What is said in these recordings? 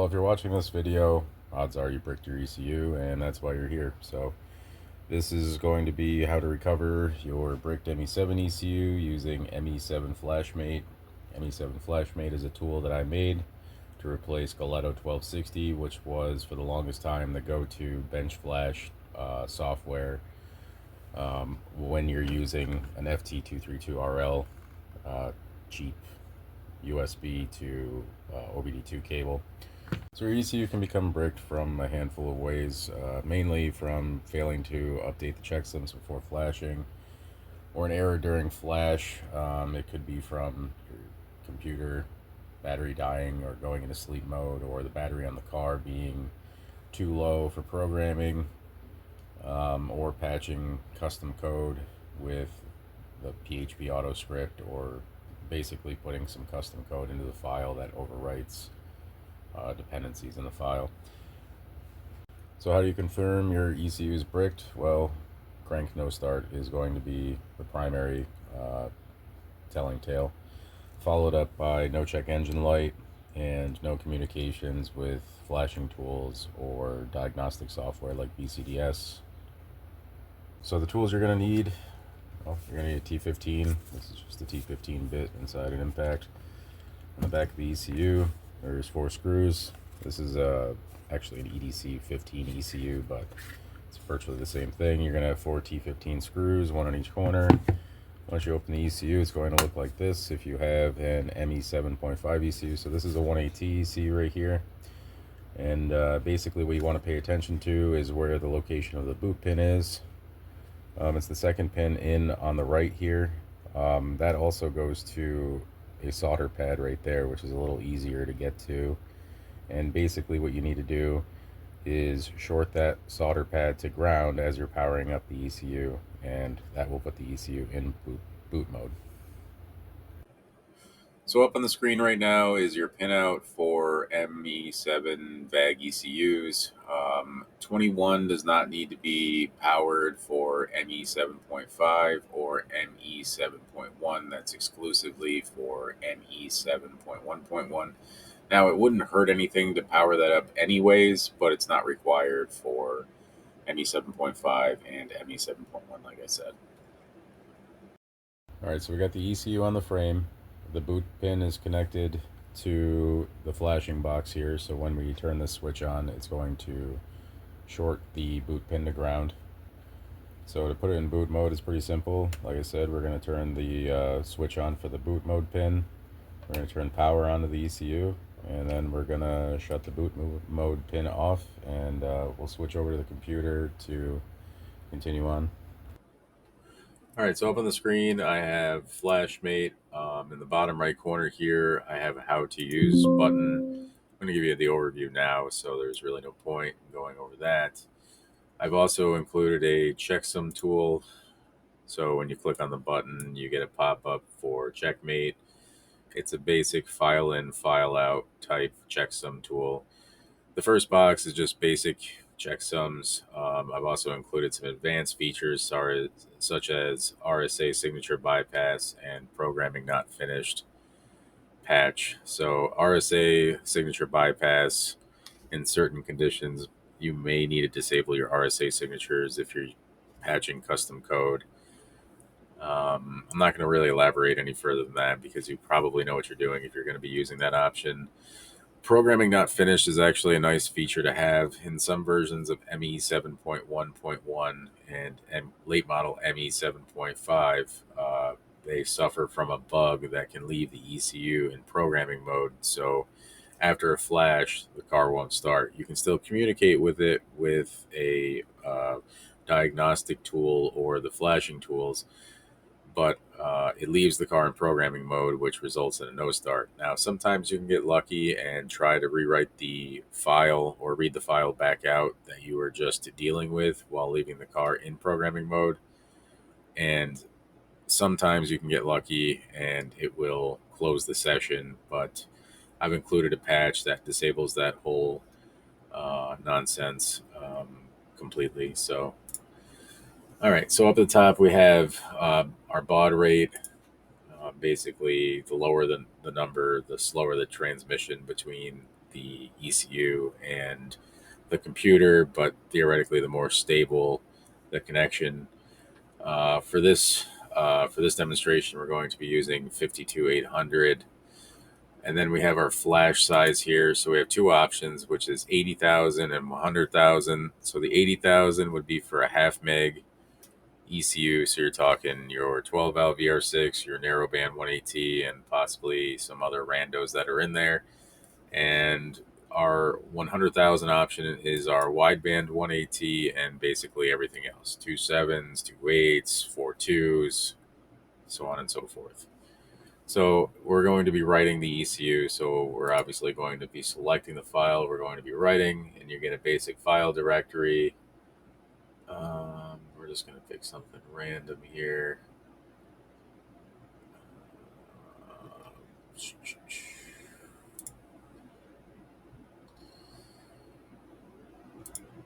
Well, if you're watching this video, odds are you bricked your ECU, and that's why you're here. So this is going to be how to recover your bricked ME7 ECU using ME7 FlashMate. ME7 FlashMate is a tool that I made to replace Galletto 1260, which was for the longest time the go-to bench flash software when you're using an FT232RL cheap USB to OBDII cable. So your ECU can become bricked from a handful of ways, mainly from failing to update the checksums before flashing, or an error during flash. It could be from your computer battery dying or going into sleep mode, or the battery on the car being too low for programming, or patching custom code with the PHP auto script, or basically putting some custom code into the file that overwrites dependencies in the file. So how do you confirm your ECU is bricked? Well, crank no start is going to be the primary telling tale, followed up by no check engine light and no communications with flashing tools or diagnostic software like BCDS. So the tools you're going to need, well, you're going to need a T15. This is just a T15 bit inside an impact. On the back of the ECU, there's 4 screws. This is actually an EDC 15 ECU, but it's virtually the same thing. You're going to have 4 T15 screws, 1 on each corner. Once you open the ECU, it's going to look like this if you have an ME7.5 ECU. So this is a 180 ECU right here. And basically what you want to pay attention to is where the location of the boot pin is. It's the second pin in on the right here. That also goes to a solder pad right there, which is a little easier to get to. And basically what you need to do is short that solder pad to ground as you're powering up the ECU, and that will put the ECU in boot mode. So up on the screen right now is your pinout for ME7 VAG ECUs. 21 does not need to be powered for ME7.5 or ME7.1. That's exclusively for ME7.1.1. Now, it wouldn't hurt anything to power that up anyways, but it's not required for ME7.5 and ME7.1, like I said. All right, so we got the ECU on the frame. The boot pin is connected to the flashing box here, so when we turn this switch on, it's going to short the boot pin to ground. So to put it in boot mode is pretty simple. Like I said, we're going to turn the switch on for the boot mode pin. We're going to turn power onto the ECU, and then we're going to shut the boot mode pin off, and we'll switch over to the computer to continue on. All right, so up on the screen, I have FlashMate. In the bottom right corner here, I have a how to use button. I'm going to give you the overview now, so there's really no point in going over that. I've also included a checksum tool. So when you click on the button, you get a pop-up for checkmate. It's a basic file in, file out type checksum tool. The first box is just basic checksums. I've also included some advanced features such as RSA signature bypass and programming not finished patch. So RSA signature bypass, in certain conditions, you may need to disable your RSA signatures if you're patching custom code. I'm not going to really elaborate any further than that because you probably know what you're doing if you're going to be using that option. Programming not finished is actually a nice feature to have in some versions of ME 7.1.1 and late model ME 7.5. They suffer from a bug that can leave the ECU in programming mode. So after a flash, the car won't start. You can still communicate with it with a diagnostic tool or the flashing tools, but it leaves the car in programming mode, which results in a no start. Now, sometimes you can get lucky and try to rewrite the file or read the file back out that you were just dealing with while leaving the car in programming mode. And sometimes you can get lucky and it will close the session, but I've included a patch that disables that whole nonsense completely. So all right, so up at the top we have our baud rate. Basically, the lower the number, the slower the transmission between the ECU and the computer, but theoretically the more stable the connection. For this demonstration, we're going to be using 52800, and then we have our flash size here. So we have two options, which is 80,000 and 100,000. So the 80,000 would be for a half meg ECU. So you're talking your 12 valve VR6, your narrowband 1AT, and possibly some other randos that are in there. And our 100,000 option is our wideband 1AT and basically everything else: 2.7s, 2.8s, 4.2s, so on and so forth. So we're going to be writing the ECU. So we're obviously going to be selecting the file we're going to be writing, and you get a basic file directory. We're just going to pick something random here.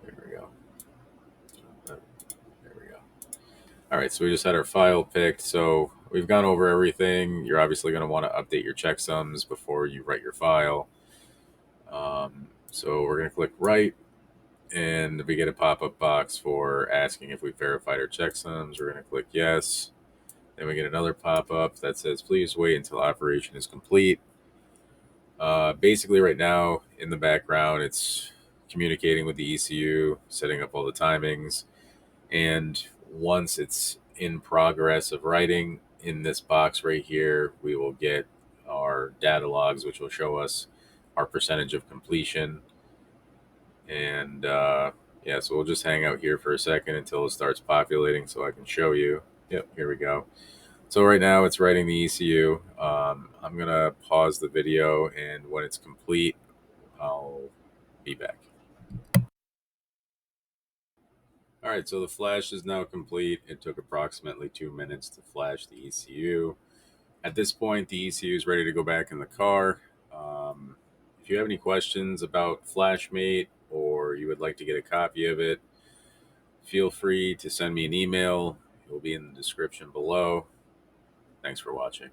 There we go. There we go. All right, so we just had our file picked. So we've gone over everything. You're obviously going to want to update your checksums before you write your file. So we're going to click write, and we get a pop-up box for asking if we verified our checksums. We're going to click yes. Then we get another pop-up that says, please wait until operation is complete. Basically, right now, in the background, it's communicating with the ECU, setting up all the timings. And once it's in progress of writing, in this box right here, we will get our data logs, which will show us our percentage of completion. And yeah, so we'll just hang out here for a second until it starts populating so I can show you. Yep, here we go. So right now it's writing the ECU. I'm going to pause the video, and when it's complete, I'll be back. All right, so the flash is now complete. It took approximately 2 minutes to flash the ECU. At this point, the ECU is ready to go back in the car. If you have any questions about FlashMate, or you would like to get a copy of it, feel free to send me an email. It will be in the description below. Thanks for watching.